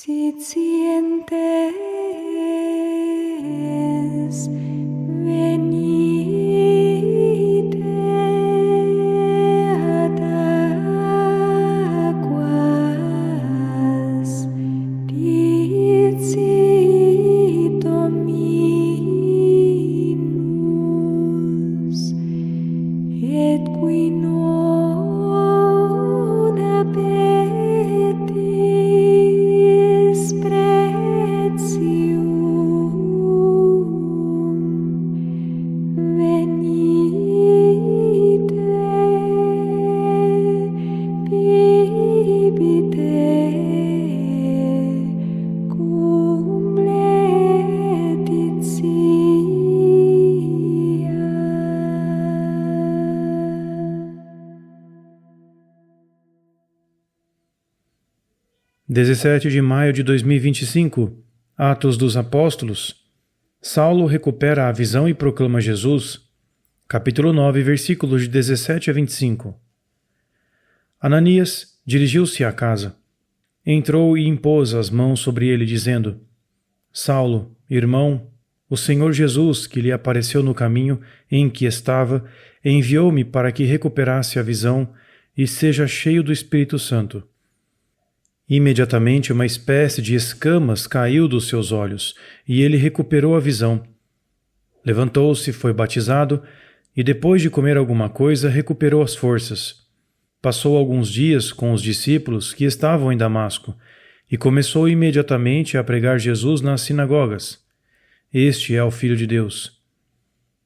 Sit sientes, venite ad aquas, dicit Dominus, et qui non abetis pretium, venite, bibite, cum laetitia. 17 de maio de 2025, Atos dos Apóstolos. Saulo recupera a visão e proclama Jesus. Capítulo 9, versículos de 17 a 25. Ananias dirigiu-se à casa. Entrou e impôs as mãos sobre ele, dizendo: Saulo, irmão, o Senhor Jesus, que lhe apareceu no caminho em que estava, enviou-me para que recuperasse a visão e seja cheio do Espírito Santo. Imediatamente uma espécie de escamas caiu dos seus olhos, e ele recuperou a visão. Levantou-se, foi batizado, e depois de comer alguma coisa, recuperou as forças. Passou alguns dias com os discípulos que estavam em Damasco, e começou imediatamente a pregar Jesus nas sinagogas. Este é o Filho de Deus.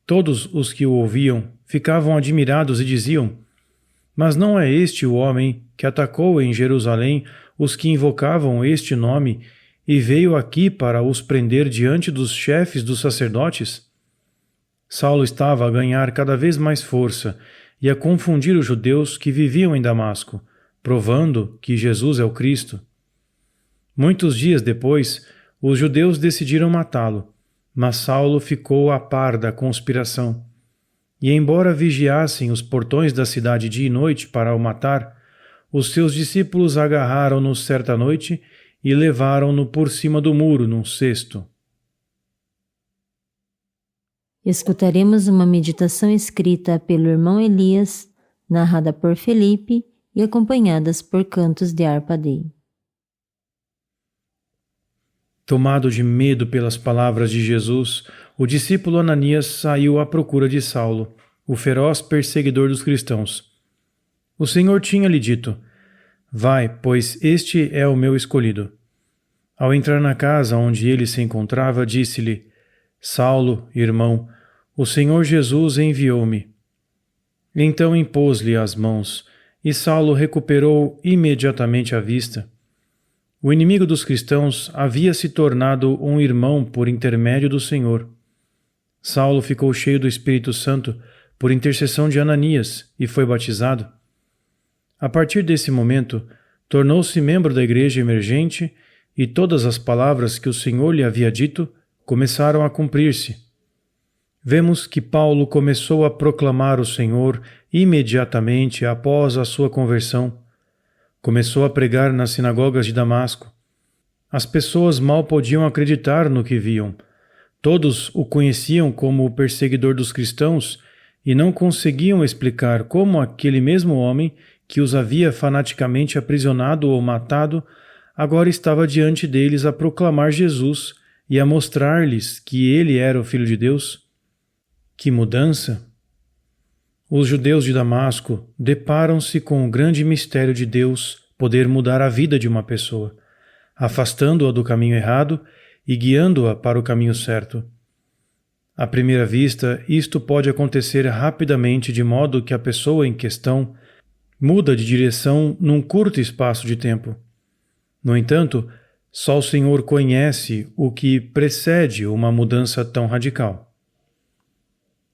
Todos os que o ouviam ficavam admirados e diziam: Mas não é este o homem que atacou em Jerusalém os que invocavam este nome e veio aqui para os prender diante dos chefes dos sacerdotes? Saulo estava a ganhar cada vez mais força e a confundir os judeus que viviam em Damasco, provando que Jesus é o Cristo. Muitos dias depois, os judeus decidiram matá-lo, mas Saulo ficou a par da conspiração. E embora vigiassem os portões da cidade dia e noite para o matar, os seus discípulos agarraram-no certa noite e levaram-no por cima do muro num cesto. Escutaremos uma meditação escrita pelo irmão Elias, narrada por Felipe e acompanhadas por cantos de harpa dei. Tomado de medo pelas palavras de Jesus, o discípulo Ananias saiu à procura de Saulo, o feroz perseguidor dos cristãos. O Senhor tinha-lhe dito: Vai, pois este é o meu escolhido. Ao entrar na casa onde ele se encontrava, disse-lhe: Saulo, irmão, o Senhor Jesus enviou-me. Então impôs-lhe as mãos, e Saulo recuperou imediatamente a vista. O inimigo dos cristãos havia se tornado um irmão por intermédio do Senhor. Saulo ficou cheio do Espírito Santo por intercessão de Ananias e foi batizado. A partir desse momento, tornou-se membro da igreja emergente e todas as palavras que o Senhor lhe havia dito começaram a cumprir-se. Vemos que Paulo começou a proclamar o Senhor imediatamente após a sua conversão. Começou a pregar nas sinagogas de Damasco. As pessoas mal podiam acreditar no que viam. Todos o conheciam como o perseguidor dos cristãos e não conseguiam explicar como aquele mesmo homem que os havia fanaticamente aprisionado ou matado, agora estava diante deles a proclamar Jesus e a mostrar-lhes que ele era o Filho de Deus. Que mudança! Os judeus de Damasco deparam-se com o grande mistério de Deus poder mudar a vida de uma pessoa, afastando-a do caminho errado e guiando-a para o caminho certo. À primeira vista, isto pode acontecer rapidamente, de modo que a pessoa em questão muda de direção num curto espaço de tempo. No entanto, só o Senhor conhece o que precede uma mudança tão radical.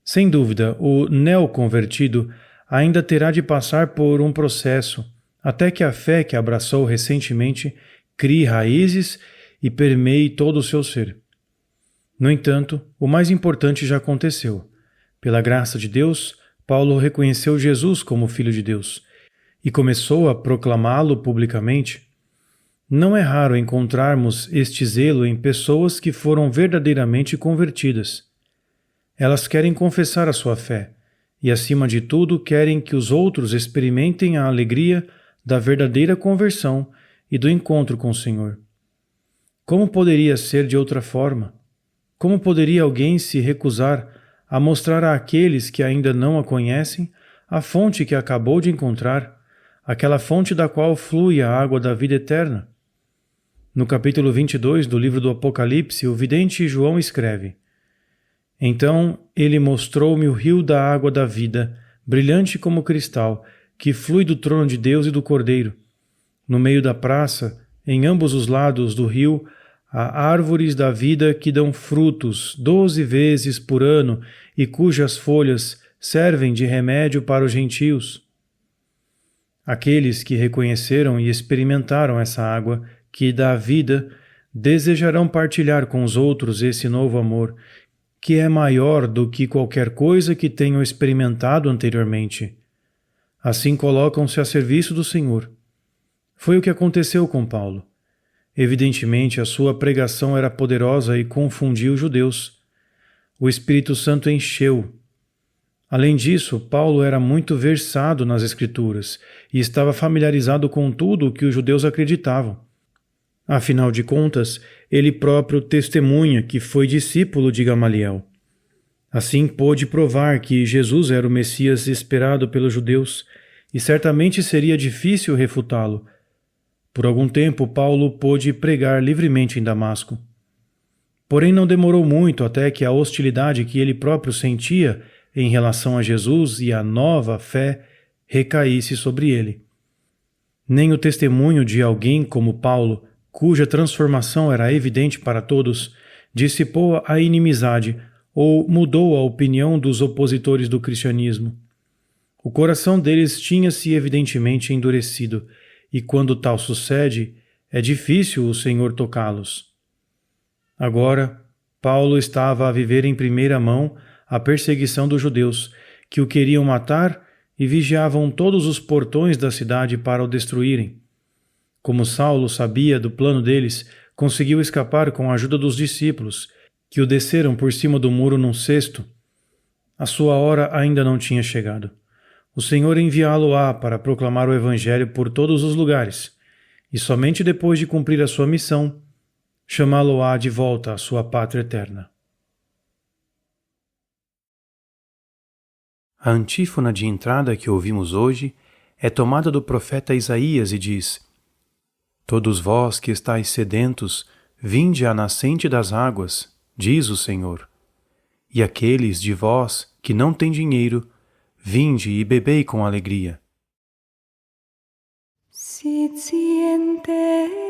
Sem dúvida, o neoconvertido ainda terá de passar por um processo até que a fé que abraçou recentemente crie raízes e permeie todo o seu ser. No entanto, o mais importante já aconteceu. Pela graça de Deus, Paulo reconheceu Jesus como Filho de Deus e começou a proclamá-lo publicamente. Não é raro encontrarmos este zelo em pessoas que foram verdadeiramente convertidas. Elas querem confessar a sua fé e, acima de tudo, querem que os outros experimentem a alegria da verdadeira conversão e do encontro com o Senhor. Como poderia ser de outra forma? Como poderia alguém se recusar a mostrar àqueles que ainda não a conhecem a fonte que acabou de encontrar, aquela fonte da qual flui a água da vida eterna? No capítulo 22 do livro do Apocalipse, o vidente João escreve: Então ele mostrou-me o rio da água da vida, brilhante como cristal, que flui do trono de Deus e do Cordeiro. No meio da praça, em ambos os lados do rio, há árvores da vida que dão frutos 12 vezes por ano e cujas folhas servem de remédio para os gentios. Aqueles que reconheceram e experimentaram essa água que dá vida desejarão partilhar com os outros esse novo amor, que é maior do que qualquer coisa que tenham experimentado anteriormente. Assim colocam-se a serviço do Senhor. Foi o que aconteceu com Paulo. Evidentemente, a sua pregação era poderosa e confundiu os judeus. O Espírito Santo encheu. Além disso, Paulo era muito versado nas Escrituras e estava familiarizado com tudo o que os judeus acreditavam. Afinal de contas, ele próprio testemunha que foi discípulo de Gamaliel. Assim pôde provar que Jesus era o Messias esperado pelos judeus, e certamente seria difícil refutá-lo. Por algum tempo, Paulo pôde pregar livremente em Damasco. Porém, não demorou muito até que a hostilidade que ele próprio sentia em relação a Jesus e a nova fé recaísse sobre ele. Nem o testemunho de alguém como Paulo, cuja transformação era evidente para todos, dissipou a inimizade ou mudou a opinião dos opositores do cristianismo. O coração deles tinha-se evidentemente endurecido, e quando tal sucede, é difícil o Senhor tocá-los. Agora, Paulo estava a viver em primeira mão a perseguição dos judeus, que o queriam matar e vigiavam todos os portões da cidade para o destruírem. Como Saulo sabia do plano deles, conseguiu escapar com a ajuda dos discípulos, que o desceram por cima do muro num cesto. A sua hora ainda não tinha chegado. O Senhor enviá-lo-á para proclamar o Evangelho por todos os lugares, e somente depois de cumprir a sua missão, chamá-lo-á de volta à sua pátria eterna. A antífona de entrada que ouvimos hoje é tomada do profeta Isaías e diz: Todos vós que estáis sedentos, vinde à nascente das águas, diz o Senhor. E aqueles de vós que não têm dinheiro, vinde e bebei com alegria. Sit siente